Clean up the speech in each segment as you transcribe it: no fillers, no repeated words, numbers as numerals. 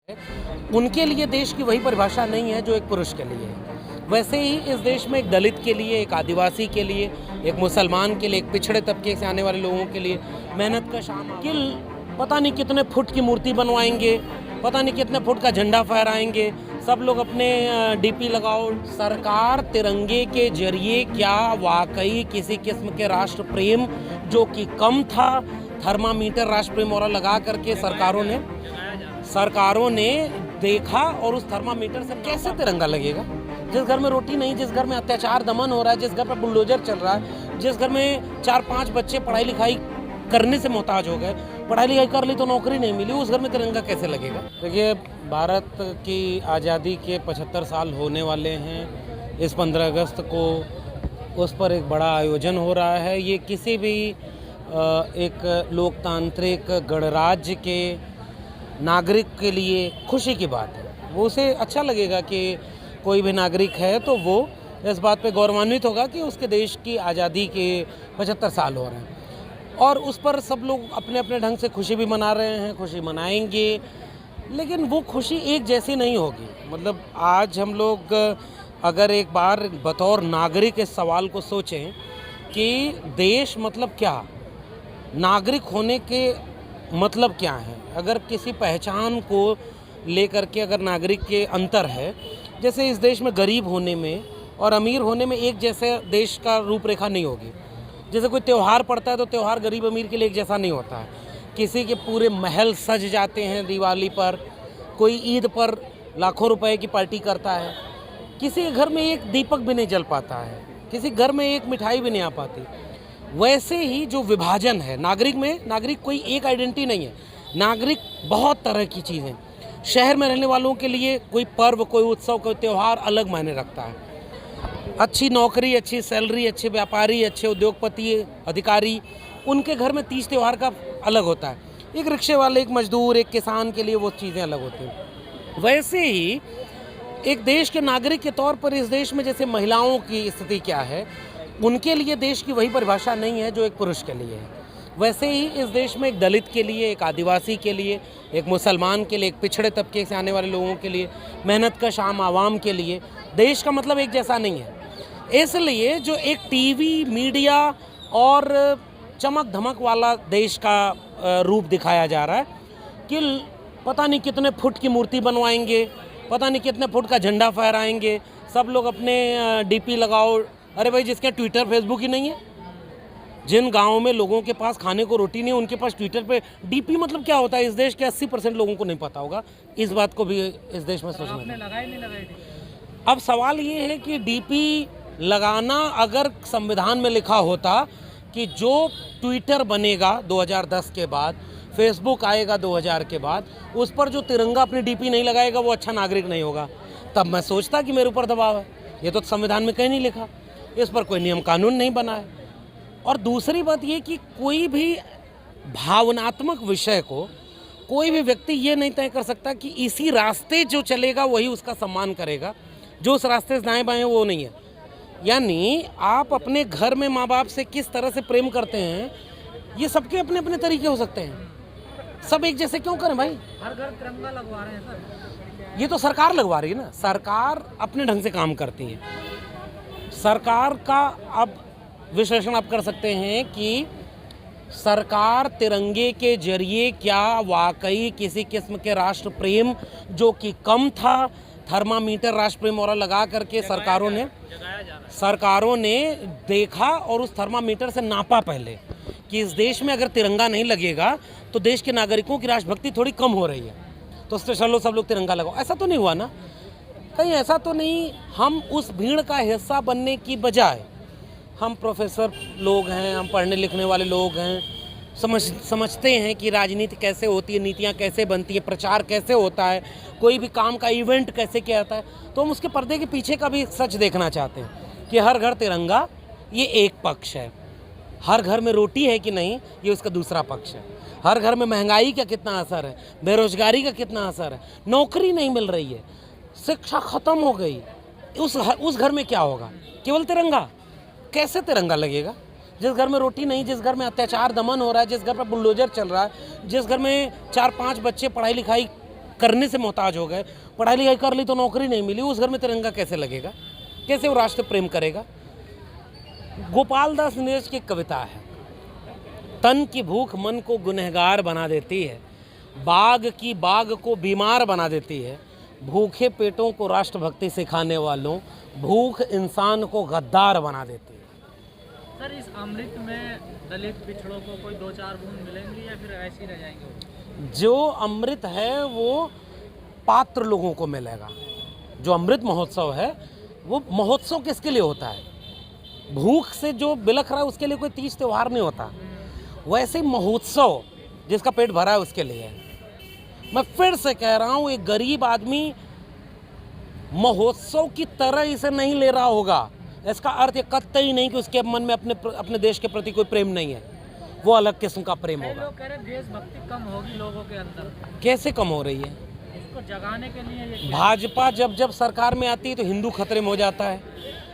उनके लिए देश की वही परिभाषा नहीं है जो एक पुरुष के लिए है। वैसे ही इस देश में एक दलित के लिए, एक आदिवासी के लिए, एक मुसलमान के लिए, एक पिछड़े तबके से आने वाले लोगों के लिए मेहनत का शाम कि पता नहीं कितने फुट की मूर्ति बनवाएंगे, पता नहीं कितने फुट का झंडा फहराएंगे, सब लोग अपने डीपी लगाओ। सरकार तिरंगे के जरिए क्या वाकई किसी किस्म के राष्ट्र प्रेम जो कि कम था, थर्मामीटर राष्ट्र प्रेम और लगा करके सरकारों ने देखा और उस थर्मामीटर से कैसे तिरंगा लगेगा? जिस घर में रोटी नहीं, जिस घर में अत्याचार दमन हो रहा है, जिस घर पर बुलडोजर चल रहा है, जिस घर में 4-5 बच्चे पढ़ाई लिखाई करने से मोहताज हो गए, पढ़ाई लिखाई कर ली तो नौकरी नहीं मिली, उस घर में तिरंगा कैसे लगेगा? देखिए, भारत की आज़ादी के 75 साल होने वाले हैं। इस 15 अगस्त को उस पर एक बड़ा आयोजन हो रहा है। ये किसी भी एक लोकतांत्रिक गणराज्य के नागरिक के लिए खुशी की बात है। वो उसे अच्छा लगेगा कि कोई भी नागरिक है तो वो इस बात पे गौरवान्वित होगा कि उसके देश की आज़ादी के 75 साल हो रहे हैं और उस पर सब लोग अपने अपने ढंग से खुशी भी मना रहे हैं, खुशी मनाएंगे, लेकिन वो खुशी एक जैसी नहीं होगी। मतलब आज हम लोग अगर एक बार बतौर नागरिक इस सवाल को सोचें कि देश मतलब क्या, नागरिक होने के मतलब क्या है, अगर किसी पहचान को लेकर के अगर नागरिक के अंतर है, जैसे इस देश में गरीब होने में और अमीर होने में एक जैसे देश का रूपरेखा नहीं होगी। जैसे कोई त्यौहार पड़ता है तो त्यौहार गरीब अमीर के लिए एक जैसा नहीं होता है। किसी के पूरे महल सज जाते हैं दिवाली पर, कोई ईद पर लाखों रुपए की पार्टी करता है, किसी के घर में एक दीपक भी नहीं जल पाता है, किसी घर में एक मिठाई भी नहीं आ पाती। वैसे ही जो विभाजन है नागरिक में, नागरिक कोई एक आइडेंटिटी नहीं है, नागरिक बहुत तरह की चीज़ें। शहर में रहने वालों के लिए कोई पर्व, कोई उत्सव, कोई त्यौहार अलग मायने रखता है। अच्छी नौकरी, अच्छी सैलरी, अच्छे व्यापारी, अच्छे उद्योगपति, अधिकारी, उनके घर में तीज त्यौहार का अलग होता है। एक रिक्शे वाले, एक मजदूर, एक किसान के लिए वो चीज़ें अलग होती हैं। वैसे ही एक देश के नागरिक के तौर पर इस देश में जैसे महिलाओं की स्थिति क्या है, उनके लिए देश की वही परिभाषा नहीं है जो एक पुरुष के लिए है। वैसे ही इस देश में एक दलित के लिए, एक आदिवासी के लिए, एक मुसलमान के लिए, एक पिछड़े तबके से आने वाले लोगों के लिए, मेहनत का शाम आवाम के लिए देश का मतलब एक जैसा नहीं है। इसलिए जो एक टीवी, मीडिया और चमक धमक वाला देश का रूप दिखाया जा रहा है कि पता नहीं कितने फुट की मूर्ति बनवाएंगे, पता नहीं कितने फुट का झंडा फहराएंगे, सब लोग अपने डीपी लगाओ। अरे भाई, जिसके ट्विटर फेसबुक ही नहीं है, जिन गाँव में लोगों के पास खाने को रोटी नहीं, उनके पास ट्विटर पे डीपी मतलब क्या होता है, इस देश के 80% लोगों को नहीं पता होगा। इस बात को भी इस देश में सोचना। अब सवाल ये है कि डीपी लगाना अगर संविधान में लिखा होता कि जो ट्विटर बनेगा 2010 के बाद, फेसबुक आएगा 2000 के बाद, उस पर जो तिरंगा अपनी डीपी नहीं लगाएगा वो अच्छा नागरिक नहीं होगा, तब मैं सोचता कि मेरे ऊपर दबाव है। ये तो संविधान में कहीं नहीं लिखा, इस पर कोई नियम कानून नहीं बना है। और दूसरी बात ये कि कोई भी भावनात्मक विषय को कोई भी व्यक्ति ये नहीं तय कर सकता कि इसी रास्ते जो चलेगा वही उसका सम्मान करेगा, जो उस रास्ते से दाएं बाएं वो नहीं है। यानी आप अपने घर में माँ बाप से किस तरह से प्रेम करते हैं, ये सबके अपने अपने तरीके हो सकते हैं। सब एक जैसे क्यों करें भाई? हर घर तिरंगा लगवा रहे हैं सर। ये तो सरकार लगवा रही है ना, सरकार अपने ढंग से काम करती है। सरकार का अब विश्लेषण आप कर सकते हैं कि सरकार तिरंगे के जरिए क्या वाकई किसी किस्म के राष्ट्र प्रेम जो कि कम था, थर्मामीटर राष्ट्र प्रेम और लगा करके सरकारों ने देखा और उस थर्मामीटर से नापा पहले कि इस देश में अगर तिरंगा नहीं लगेगा तो देश के नागरिकों की राष्ट्रभक्ति थोड़ी कम हो रही है, तो चलो सब लोग तिरंगा लगाओ। ऐसा तो नहीं हुआ ना, कहीं ऐसा तो नहीं। हम उस भीड़ का हिस्सा बनने की बजाय, हम प्रोफेसर लोग हैं, हम पढ़ने लिखने वाले लोग हैं, समझते हैं कि राजनीति कैसे होती है, नीतियाँ कैसे बनती है, प्रचार कैसे होता है, कोई भी काम का इवेंट कैसे किया जाता है, तो हम उसके पर्दे के पीछे का भी सच देखना चाहते हैं कि हर घर तिरंगा ये एक पक्ष है, हर घर में रोटी है कि नहीं ये उसका दूसरा पक्ष है, हर घर में महंगाई का कितना असर है, बेरोजगारी का कितना असर है, नौकरी नहीं मिल रही है, शिक्षा खत्म हो गई, उस घर में क्या होगा? केवल तिरंगा। कैसे तिरंगा लगेगा? जिस घर में रोटी नहीं, जिस घर में अत्याचार दमन हो रहा है, जिस घर पर बुलडोजर चल रहा है, जिस घर में 4-5 बच्चे पढ़ाई लिखाई करने से मोहताज हो गए, पढ़ाई लिखाई कर ली तो नौकरी नहीं मिली, उस घर में तिरंगा कैसे लगेगा? कैसे वो राष्ट्र प्रेम करेगा? गोपाल दास नीरज की एक कविता है, तन की भूख मन को गुनहगार बना देती है, बाघ की बाघ को बीमार बना देती है, भूखे पेटों को राष्ट्रभक्ति सिखाने वालों, भूख इंसान को गद्दार बना देती है। सर, इस अमृत में दलित पिछड़ों को कोई 2-4 बूंद मिलेंगी या फिर ऐसे ही रह जाएंगे? जो अमृत है वो पात्र लोगों को मिलेगा। जो अमृत महोत्सव है वो महोत्सव किसके लिए होता है? भूख से जो बिलख रहा है उसके लिए कोई तीज त्योहार नहीं होता। वैसे महोत्सव जिसका पेट भरा है उसके लिए है। मैं फिर से कह रहा हूँ, एक गरीब आदमी महोत्सव की तरह इसे नहीं ले रहा होगा। इसका अर्थ ये कतई नहीं कि उसके मन में अपने देश के प्रति कोई प्रेम नहीं है, वो अलग किस्म का प्रेम होगा। लोग कह रहे हैं देशभक्ति कम होगी लोगों के अंदर। कैसे कम हो रही है? इसको जगाने के लिए ये भाजपा जब सरकार में आती है तो हिंदू खतरे में हो जाता है,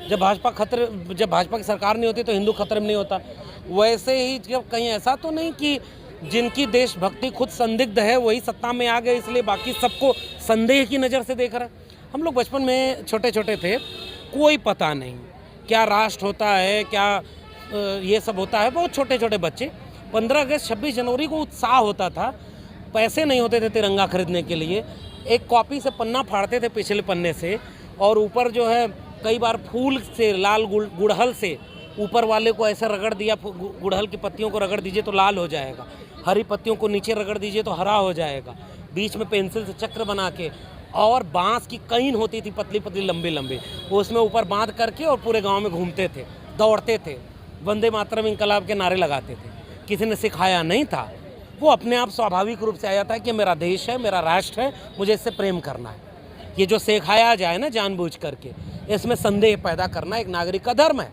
जब भाजपा की सरकार नहीं होती तो हिंदू खतरे में नहीं होता। वैसे ही जब कहीं ऐसा तो नहीं कि जिनकी देशभक्ति खुद संदिग्ध है वही सत्ता में आ गए इसलिए बाकी सबको संदेह की नज़र से देख रहा है। हम लोग बचपन में छोटे छोटे थे, कोई पता नहीं क्या राष्ट्र होता है, क्या ये सब होता है। बहुत छोटे छोटे बच्चे, 15 अगस्त 26 जनवरी को उत्साह होता था, पैसे नहीं होते थे तिरंगा खरीदने के लिए, एक कॉपी से पन्ना फाड़ते थे पिछले पन्ने से, और ऊपर जो है कई बार फूल से, लाल गुड़हल से ऊपर वाले को ऐसे रगड़ दिया, गुड़हल की पत्तियों को रगड़ दीजिए तो लाल हो जाएगा, हरी पत्तियों को नीचे रगड़ दीजिए तो हरा हो जाएगा, बीच में पेंसिल से चक्र बना के, और बांस की कईन होती थी पतली पतली लंबी लंबी, उसमें ऊपर बांध करके और पूरे गांव में घूमते थे, दौड़ते थे, वंदे मातरम इंकलाब के नारे लगाते थे। किसी ने सिखाया नहीं था, वो अपने आप स्वाभाविक रूप से आया था कि मेरा देश है, मेरा राष्ट्र है, मुझे इससे प्रेम करना है। ये जो सिखाया जाए ना जानबूझ करके, इसमें संदेह पैदा करना एक नागरिक का धर्म है।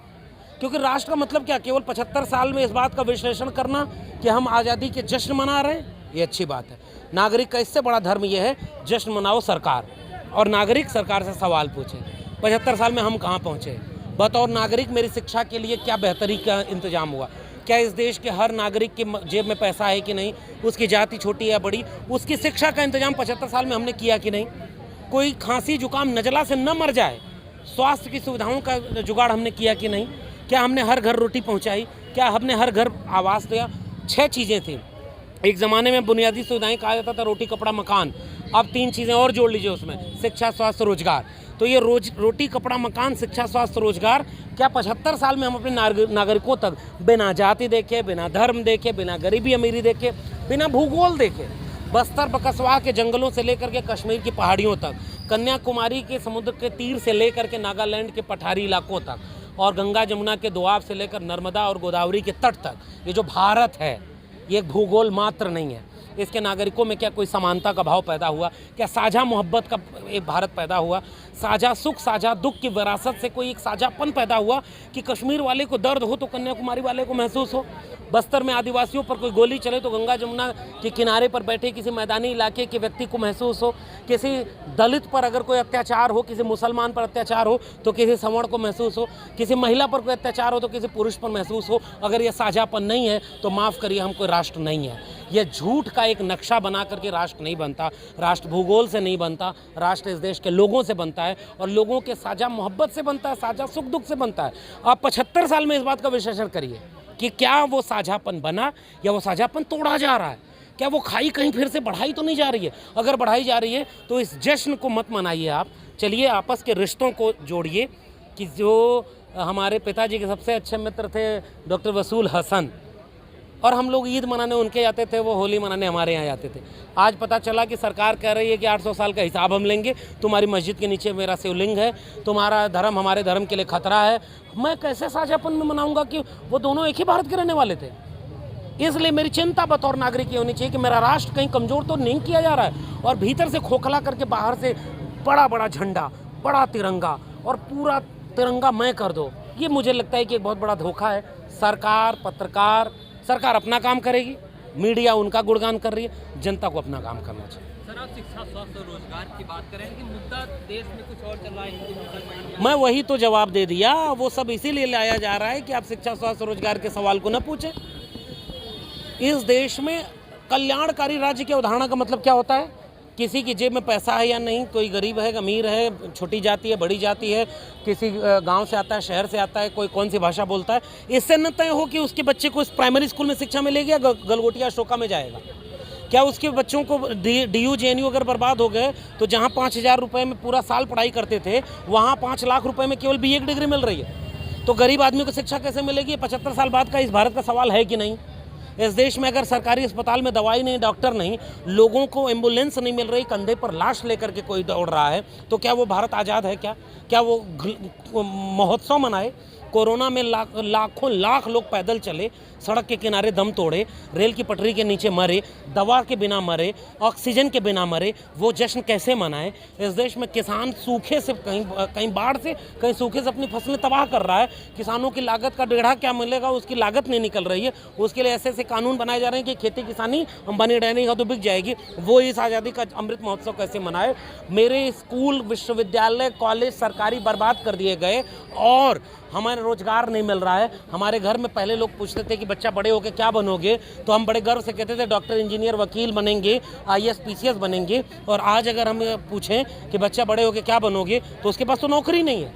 क्योंकि राष्ट्र का मतलब क्या, केवल 75 साल में इस बात का विश्लेषण करना कि हम आज़ादी के जश्न मना रहे हैं, ये अच्छी बात है। नागरिक का इससे बड़ा धर्म ये है, जश्न मनाओ सरकार, और नागरिक सरकार से सवाल पूछे 75 साल में हम कहाँ पहुँचे। बतौर नागरिक मेरी शिक्षा के लिए क्या बेहतरी का इंतजाम हुआ? क्या इस देश के हर नागरिक के जेब में पैसा है कि नहीं? उसकी जाति छोटी या बड़ी, उसकी शिक्षा का इंतजाम 75 साल में हमने किया कि नहीं? कोई खांसी जुकाम नजला से न मर जाए, स्वास्थ्य की सुविधाओं का जुगाड़ हमने किया कि नहीं? क्या हमने हर घर रोटी पहुंचाई? क्या हमने हर घर आवास दिया? 6 चीज़ें थी। एक ज़माने में बुनियादी सुविधाएं कहा जाता था, रोटी कपड़ा मकान। अब 3 चीज़ें और जोड़ लीजिए उसमें, शिक्षा स्वास्थ्य रोजगार। तो ये रोटी कपड़ा मकान, शिक्षा स्वास्थ्य रोजगार, क्या 75 साल में हम अपने नागरिकों तक बिना जाति देखे, बिना धर्म देखे, बिना गरीबी अमीरी देखे, बिना भूगोल देखे, बस्तर बकसवा के जंगलों से लेकर के कश्मीर की पहाड़ियों तक, कन्याकुमारी के समुद्र के तीर से लेकर के नागालैंड के पठारी इलाकों तक, और गंगा जमुना के दोआब से लेकर नर्मदा और गोदावरी के तट तक, ये जो भारत है ये एक भूगोल मात्र नहीं है। इसके नागरिकों में क्या कोई समानता का भाव पैदा हुआ? क्या साझा मोहब्बत का एक भारत पैदा हुआ? साझा सुख साझा दुख की विरासत से कोई एक साझापन पैदा हुआ कि कश्मीर वाले को दर्द हो तो कन्याकुमारी वाले को महसूस हो, बस्तर में आदिवासियों पर कोई गोली चले तो गंगा जमुना के किनारे पर बैठे किसी मैदानी इलाके के व्यक्ति को महसूस हो, किसी दलित पर अगर कोई अत्याचार हो, किसी मुसलमान पर अत्याचार हो तो किसी सवर्ण को महसूस हो, किसी महिला पर कोई अत्याचार हो तो किसी पुरुष पर महसूस हो। अगर ये साझापन नहीं है तो माफ़ करिए, हम कोई राष्ट्र नहीं है। यह झूठ का एक नक्शा बना करके राष्ट्र नहीं बनता, राष्ट्र भूगोल से नहीं बनता, राष्ट्र इस देश के लोगों से बनता है और लोगों के साझा मोहब्बत से बनता है, साझा सुख दुख से बनता है। आप 75 साल में इस बात का विश्लेषण करिए कि क्या वो साझापन बना या वो साझापन तोड़ा जा रहा है? क्या वो खाई कहीं फिर से बढ़ाई तो नहीं जा रही है? अगर बढ़ाई जा रही है तो इस जश्न को मत मनाइए आप, चलिए आपस के रिश्तों को जोड़िए। कि जो हमारे पिताजी के सबसे अच्छे मित्र थे डॉक्टर वसूल हसन, और हम लोग ईद मनाने उनके जाते थे, वो होली मनाने हमारे यहाँ जाते थे। आज पता चला कि सरकार कह रही है कि 800 साल का हिसाब हम लेंगे, तुम्हारी मस्जिद के नीचे मेरा शिवलिंग है, तुम्हारा धर्म हमारे धर्म के लिए खतरा है। मैं कैसे साझापन में मनाऊंगा कि वो दोनों एक ही भारत के रहने वाले थे? इसलिए मेरी चिंता बतौर नागरिक ये होनी चाहिए कि मेरा राष्ट्र कहीं कमज़ोर तो नहीं किया जा रहा है, और भीतर से खोखला करके बाहर से बड़ा बड़ा झंडा, बड़ा तिरंगा और पूरा तिरंगा मैं कर दो। ये मुझे लगता है कि एक बहुत बड़ा धोखा है। सरकार अपना काम करेगी, मीडिया उनका गुणगान कर रही है, जनता को अपना काम करना चाहिए। सर, आप शिक्षा स्वास्थ्य और रोजगार की बात करें कि मुद्दा देश में कुछ और चल रहा है, हिंदू मुसलमान। मैं वही तो जवाब दे दिया, वो सब इसीलिए लाया जा रहा है कि आप शिक्षा स्वास्थ्य रोजगार के सवाल को न पूछें। इस देश में कल्याणकारी राज्य की अवधारणा का मतलब क्या होता है? किसी की जेब में पैसा है या नहीं, कोई गरीब है, अमीर है, छोटी जाति है, बड़ी जाति है, किसी गांव से आता है, शहर से आता है, कोई कौन सी भाषा बोलता है, इससे न तय हो कि उसके बच्चे को इस प्राइमरी स्कूल में शिक्षा मिलेगी या गलगोटिया अशोका में जाएगा। क्या उसके बच्चों को DU JNU अगर बर्बाद हो गए तो जहाँ 5,000 रुपये में पूरा साल पढ़ाई करते थे वहाँ 5 लाख रुपए में केवल BA की डिग्री मिल रही है। तो गरीब आदमी को शिक्षा कैसे मिलेगी? 75 साल बाद का इस भारत का सवाल है कि नहीं? इस देश में अगर सरकारी अस्पताल में दवाई नहीं, डॉक्टर नहीं, लोगों को एम्बुलेंस नहीं मिल रही, कंधे पर लाश लेकर के कोई दौड़ रहा है, तो क्या वो भारत आज़ाद है? क्या वो महोत्सव मनाए? कोरोना में लाखों लाख लोग पैदल चले, सड़क के किनारे दम तोड़े, रेल की पटरी के नीचे मरे, दवा के बिना मरे, ऑक्सीजन के बिना मरे, वो जश्न कैसे मनाए? इस देश में किसान सूखे से कहीं बाढ़ से, कहीं सूखे से अपनी फसलें तबाह कर रहा है। किसानों की लागत का डेढ़ा क्या मिलेगा, उसकी लागत नहीं निकल रही है। उसके लिए ऐसे ऐसे कानून बनाए जा रहे हैं कि खेती किसानी अंबानी डैनी का तो बिक जाएगी। वो इस आज़ादी का अमृत महोत्सव कैसे मनाए? मेरे स्कूल, विश्वविद्यालय, कॉलेज सरकारी बर्बाद कर दिए गए और हमारे रोजगार नहीं मिल रहा है। हमारे घर में पहले लोग पूछते थे कि बच्चा बड़े होकर क्या बनोगे, तो हम बड़े गर्व से कहते थे डॉक्टर, इंजीनियर, वकील बनेंगे, IAS PCS बनेंगे। और आज अगर हम पूछें कि बच्चा बड़े होकर क्या बनोगे, तो उसके पास तो नौकरी नहीं है।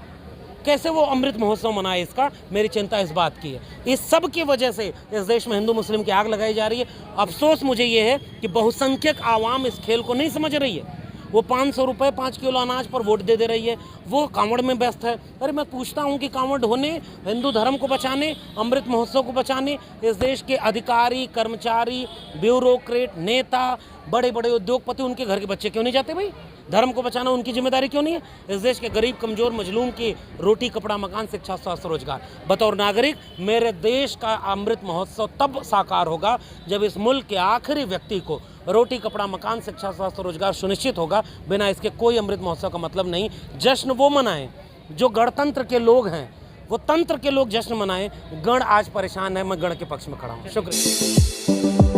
कैसे वो अमृत महोत्सव मनाए? इसका मेरी चिंता इस बात की है। इस सब की वजह से इस देश में हिंदू मुस्लिम की आग लगाई जा रही है। अफसोस मुझे ये है कि बहुसंख्यक आवाम इस खेल को नहीं समझ रही है। वो 500 रुपये 5 किलो अनाज पर वोट दे रही है, वो कांवड़ में व्यस्त है। अरे मैं पूछता हूँ कि कांवड़ ढोने, हिंदू धर्म को बचाने, अमृत महोत्सव को बचाने इस देश के अधिकारी, कर्मचारी, ब्यूरोक्रेट, नेता, बड़े बड़े उद्योगपति, उनके घर के बच्चे क्यों नहीं जाते भाई? धर्म को बचाना उनकी जिम्मेदारी क्यों नहीं है? इस देश के गरीब, कमजोर, मजलूम की रोटी, कपड़ा, मकान, शिक्षा, स्वास्थ्य, रोजगार। बतौर नागरिक मेरे देश का अमृत महोत्सव तब साकार होगा जब इस मुल्क के आखिरी व्यक्ति को रोटी, कपड़ा, मकान, शिक्षा, स्वास्थ्य, रोजगार सुनिश्चित होगा। बिना इसके कोई अमृत महोत्सव का मतलब नहीं। जश्न वो मनाएं जो गणतंत्र के लोग हैं, वो तंत्र के लोग जश्न मनाएं। गण आज परेशान है, मैं गण के पक्ष में खड़ा हूँ। शुक्रिया।